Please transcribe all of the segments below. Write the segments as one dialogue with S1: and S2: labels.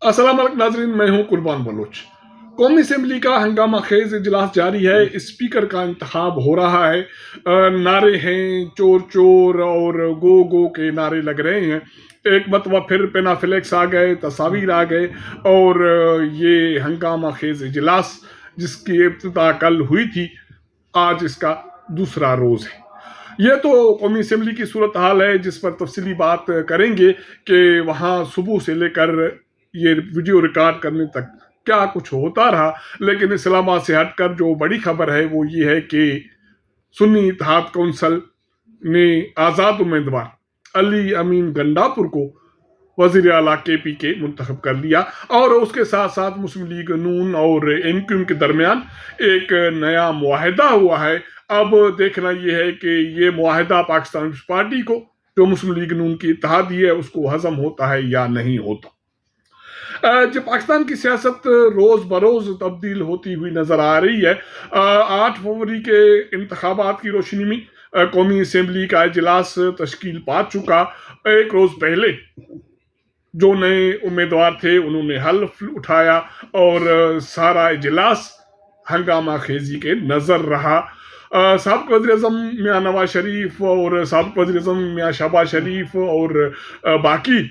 S1: अस्सलाम वालेकुम नाजरीन, मैं हूं कुर्बान बलोच। कौमी असम्बली का हंगामा खेज इजलास जारी है। स्पीकर का इंतखाब हो रहा है। नारे हैं, चोर चोर और गो गो के नारे लग रहे हैं। एक मतवा फिर पेनाफ्लेक्स आ गए, तस्वीर आ गए और ये हंगामा खेज इजलास जिसकी इब्तिदा कल हुई थी, आज इसका दूसरा रोज है। ये तो कौमी असम्बली की सूरत हाल है जिस पर तफसीली बात करेंगे कि वहाँ सुबह से लेकर ये वीडियो रिकॉर्ड करने तक क्या कुछ होता रहा। लेकिन इस्लामाबाद से हटकर जो बड़ी खबर है वो ये है कि सुन्नी इत्तेहाद कौंसिल ने आज़ाद उम्मीदवार अली अमीन गंडापुर को वज़ीर आला KP के मुंतखब कर लिया और उसके साथ साथ मुस्लिम लीग नून और MQM के दरमियान एक नया मुआहदा हुआ है। अब देखना यह है कि ये मुआहदा पाकिस्तान पीपल्स पार्टी को, जो मुस्लिम लीग नून की इत्तेहादी है, उसको हजम होता है या नहीं होता। जब पाकिस्तान की सियासत रोज बरोज तब्दील होती हुई नजर आ रही है। 8 फरवरी के इंतखाबात की रोशनी में कौमी असम्बली का इजलास तश्कील पा चुका। एक रोज पहले जो नए उम्मीदवार थे उन्होंने हल्फ उठाया और सारा इजलास हंगामा खेजी के नजर रहा। साबिक़ वज़ीर-ए-आज़म मियां नवाज शरीफ और साबिक़ वज़ीर-ए-आज़म मियां शहबाज शरीफ और बाकी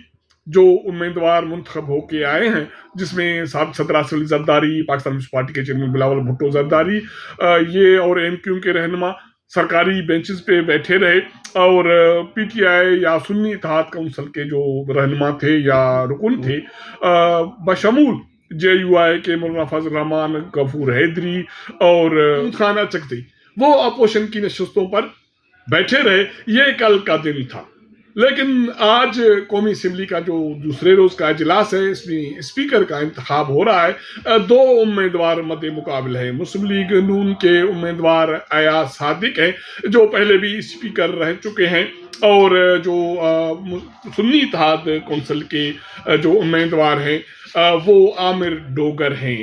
S1: जो उम्मीदवार मुंतखब होके आए हैं, जिसमें साबिक़ सदर आसिफ अली ज़रदारी, पाकिस्तान पीपल्स पार्टी के चेयरमैन बिलावल भुट्टो ज़रदारी, ये और MQM के रहनुमा सरकारी बेंचेस पे बैठे रहे और PTI या सुन्नी इत्तेहाद कौंसिल के जो रहनुमा थे या रुकन थे, बशमूल JUI के मौलाना फजल रहमान, गफूर हैदरी और खाना चकती, वो अपोजिशन की नशस्तों पर बैठे रहे। ये कल का दिन था। लेकिन आज कौमी असम्बली का जो दूसरे रोज का इजलास है, इसमें स्पीकर का इंतखाब हो रहा है। 2 उम्मीदवार मद्दे मुकाबले हैं। मुस्लिम लीग नून के उम्मीदवार अयाज सादिक हैं, जो पहले भी स्पीकर रह चुके हैं, और जो सुन्नी इत्तेहाद कौंसिल के जो उम्मीदवार हैं वो आमिर डोगर हैं।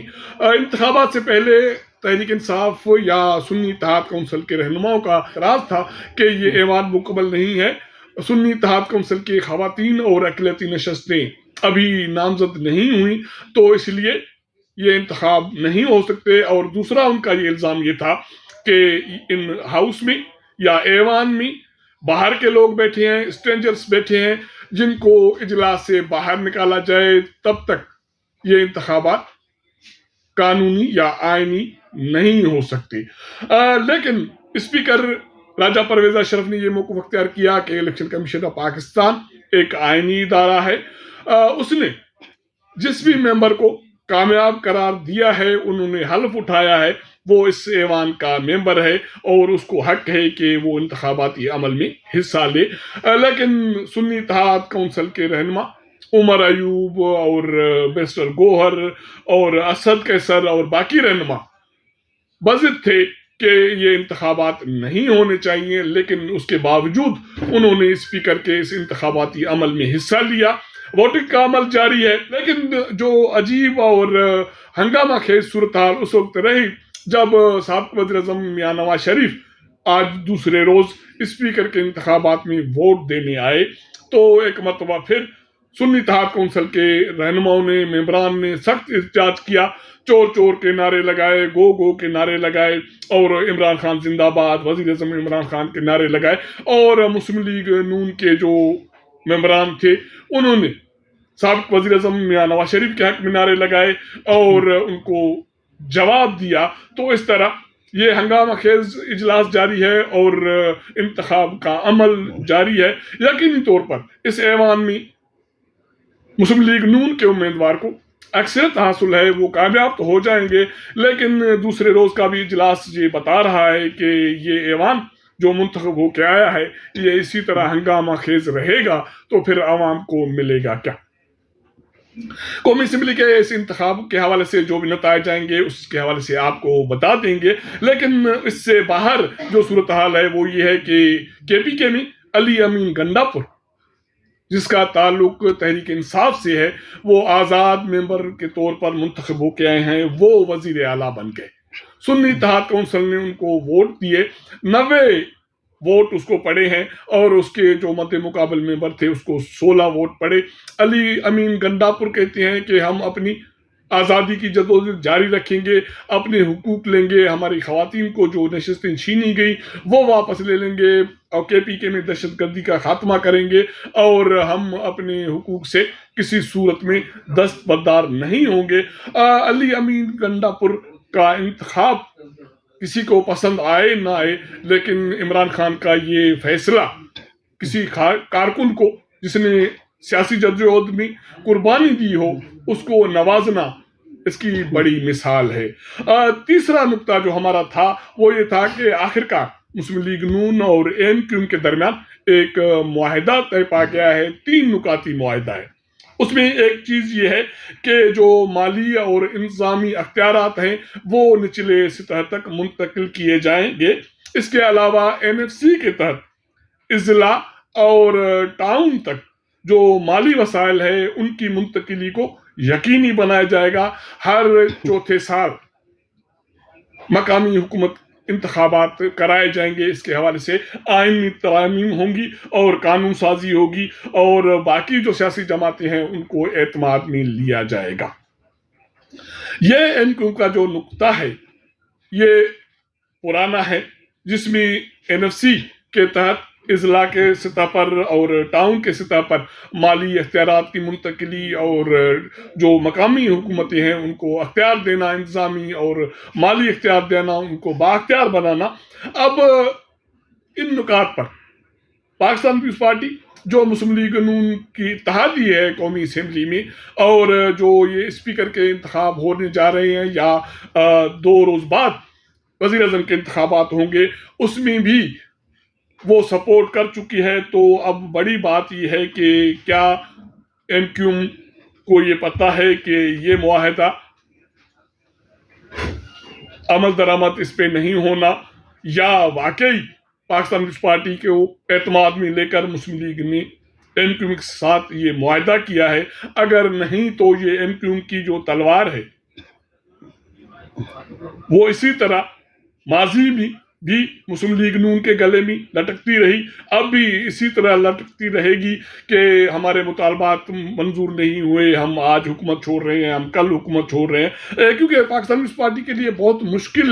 S1: इंतखाबात से पहले तहरीक इंसाफ या सुन्नी इत्तेहाद कौंसिल के रहनुमाओं का एतराज था कि ये ऐवान मुकम्मल नहीं है। सुन्नी इत्तेहाद कौंसिल की खवातीन और अक़लियती नशस्तें अभी नामजद नहीं हुई, तो इसलिए ये इंतखाब नहीं हो सकते। और दूसरा उनका ये इल्ज़ाम ये था कि इन हाउस में या ऐवान में बाहर के लोग बैठे हैं, स्ट्रेंजर्स बैठे हैं, जिनको इजलास से बाहर निकाला जाए तब तक ये इंतखाबात कानूनी या आईनी नहीं हो सकते। लेकिन स्पीकर राजा परवेज अशरफ ने यह मौक़िफ़ अख्तियार किया कि इलेक्शन कमीशन ऑफ पाकिस्तान एक आईनी इदारा है। उसने जिस भी मेंबर को कामयाब करार दिया है, उन्होंने हल्फ उठाया है, वो इस ऐवान का मेंबर है और उसको हक है कि वो इंतखाबाती अमल में हिस्सा ले। लेकिन सुन्नी इत्तेहाद कौंसिल के रहनुमा उमर अयूब और बैरिस्टर गोहर और असद कैसर और बाकी रहनुमा बज़िद थे कि ये इंतखाबात नहीं होने चाहिए, लेकिन उसके बावजूद उन्होंने स्पीकर के इस इंतखाबाती अमल में हिस्सा लिया। वोटिंग का अमल जारी है। लेकिन जो अजीब और हंगामा खेज सूरत हाल उस वक्त रही जब साबिक़ वज़ीर-ए-आज़म मियां नवाज शरीफ आज दूसरे रोज स्पीकर के इंतखाबात में वोट देने आए, तो एक मरतबा फिर सुन्नी इत्तेहाद कौंसिल के रहनुमाओं ने, मेंबरान ने सख्त एहतजाज किया, चोर चोर के नारे लगाए, गो गो के नारे लगाए और इमरान खान जिंदाबाद, वज़ीर-ए-आज़म इमरान खान के नारे लगाए। और मुस्लिम लीग नून के जो मेंबरान थे उन्होंने साबिक़ वज़ीर-ए-आज़म मियां नवाज शरीफ के हक में नारे लगाए और उनको जवाब दिया। तो इस तरह ये हंगामा खेज इजलास जारी है और इंतखाब का अमल जारी है। यकीनी तौर पर इस ऐवान में मुस्लिम लीग नून के उम्मीदवार को अक्सरियत हासिल है, वो कामयाब तो हो जाएंगे। लेकिन दूसरे रोज का भी इजलास ये बता रहा है कि ये ऐवान जो मुंतखब होकर आया है, ये इसी तरह हंगामा खेज रहेगा तो फिर आवाम को मिलेगा क्या। कौमी असम्बली के इस इंतखाब के हवाले से जो भी नताइज आएंगे उसके हवाले से आपको बता देंगे। लेकिन इससे बाहर जो सूरत हाल है वो ये है कि KPK में अली अमीन गंडापुर, जिसका ताल्लुक तहरीक इंसाफ से है, वो आज़ाद मेंबर के तौर पर मुंतखब होके आए हैं, वो वज़ीर आला बन गए। सुन्नी इत्तेहाद कौंसिल ने उनको वोट दिए। 90 ووٹ اس کو پڑے ہیں اور اس کے جو مد مقابل ممبر تھے اس کو 16 ووٹ پڑے۔ علی امین گنڈاپور کہتے ہیں کہ ہم اپنی آزادی کی جدوجہد جاری رکھیں گے، اپنے حقوق لیں گے، ہماری خواتین کو جو نشستیں چھینی گئی وہ واپس لے لیں گے، اور KPK میں دہشت گردی کا خاتمہ کریں گے، اور ہم اپنے حقوق سے کسی صورت میں دستبردار نہیں ہوں گے۔ علی امین گنڈاپور کا انتخاب کسی کو پسند آئے نہ آئے، لیکن عمران خان کا یہ فیصلہ کسی کارکن کو جس نے سیاسی جدوجہد میں قربانی دی ہو اس کو نوازنا اس کی بڑی مثال ہے۔ تیسرا نقطہ جو ہمارا تھا وہ یہ تھا کہ آخرکار مسلم لیگ نون اور MQM کے درمیان ایک معاہدہ طے پا گیا ہے، 3 نکاتی معاہدہ ہے۔ اس میں ایک چیز یہ ہے کہ جو مالی اور انتظامی اختیارات ہیں وہ نچلے سطح تک منتقل کیے جائیں گے۔ اس کے علاوہ NFC کے تحت اضلاع اور ٹاؤن تک جو مالی وسائل ہے ان کی منتقلی کو یقینی بنایا جائے گا۔ ہر چوتھے سال مقامی حکومت انتخابات کرائے جائیں گے، اس کے حوالے سے آئینی ترامیم ہوں گی اور قانون سازی ہوگی، اور باقی جو سیاسی جماعتیں ہیں ان کو اعتماد میں لیا جائے گا۔ یہ MQM کا جو نقطہ ہے یہ پرانا ہے، جس میں NFC کے تحت اضلاع کے سطح پر اور ٹاؤن کے سطح پر مالی اختیارات کی منتقلی اور جو مقامی حکومتیں ہیں ان کو اختیار دینا، انتظامی اور مالی اختیار دینا، ان کو بااختیار بنانا۔ اب ان نکات پر پاکستان پیپلز پارٹی جو مسلم لیگ نون کی اتحادی ہے قومی اسمبلی میں، اور جو یہ اسپیکر کے انتخاب ہونے جا رہے ہیں یا 2 روز بعد وزیر اعظم کے انتخابات ہوں گے، اس میں بھی وہ سپورٹ کر چکی ہے۔ تو اب بڑی بات یہ ہے کہ کیا MQM کو یہ پتہ ہے کہ یہ معاہدہ عمل درآمد اس پہ نہیں ہونا، یا واقعی پاکستان پیپلز پارٹی کو اعتماد میں لے کر مسلم لیگ نے MQM کے ساتھ یہ معاہدہ کیا ہے؟ اگر نہیں تو یہ MQM کی جو تلوار ہے وہ اسی طرح ماضی میں بھی مسلم لیگ نون کے گلے میں لٹکتی رہی، اب بھی اسی طرح لٹکتی رہے گی کہ ہمارے مطالبات منظور نہیں ہوئے، ہم آج حکومت چھوڑ رہے ہیں، ہم کل حکومت چھوڑ رہے ہیں۔ کیونکہ پاکستان پیپلز پارٹی کے لیے بہت مشکل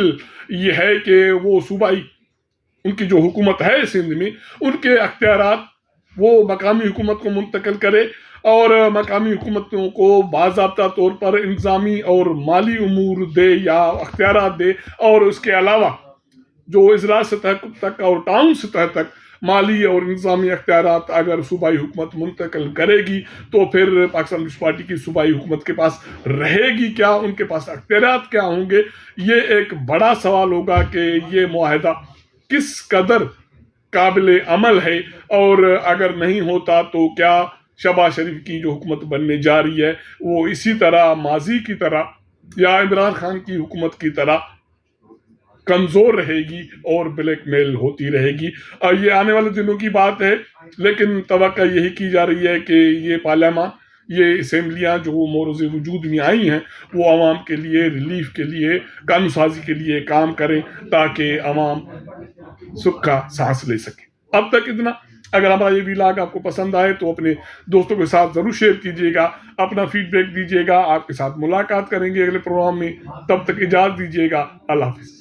S1: یہ ہے کہ وہ صوبائی ان کی جو حکومت ہے سندھ میں ان کے اختیارات وہ مقامی حکومت کو منتقل کرے، اور مقامی حکومتوں کو باضابطہ طور پر انتظامی اور مالی امور دے یا اختیارات دے، اور اس کے علاوہ جو اضلاع سطح تک اور ٹاؤن سطح تک مالی اور انتظامی اختیارات اگر صوبائی حکومت منتقل کرے گی تو پھر پاکستان پیپلز پارٹی کی صوبائی حکومت کے پاس رہے گی کیا، ان کے پاس اختیارات کیا ہوں گے؟ یہ ایک بڑا سوال ہوگا کہ یہ معاہدہ کس قدر قابل عمل ہے، اور اگر نہیں ہوتا تو کیا شہباز شریف کی جو حکومت بننے جا رہی ہے وہ اسی طرح ماضی کی طرح یا عمران خان کی حکومت کی طرح کمزور رہے گی اور بلیک میل ہوتی رہے گی؟ اور یہ آنے والے دنوں کی بات ہے، لیکن توقع یہی کی جا رہی ہے کہ یہ پارلیمان، یہ اسمبلیاں جو موروز وجود میں آئی ہیں وہ عوام کے لیے ریلیف کے لیے، قانون سازی کے لیے کام کریں تاکہ عوام سکھ کا سانس لے سکے۔ اب تک اتنا۔ اگر ہمارا یہ ویلاگ آپ کو پسند آئے تو اپنے دوستوں کے ساتھ ضرور شیئر کیجیے گا، اپنا فیڈ بیک دیجیے گا۔ آپ کے ساتھ ملاقات کریں گے اگلے پروگرام میں، تب تک اجازت دیجیے گا۔ اللہ حافظ۔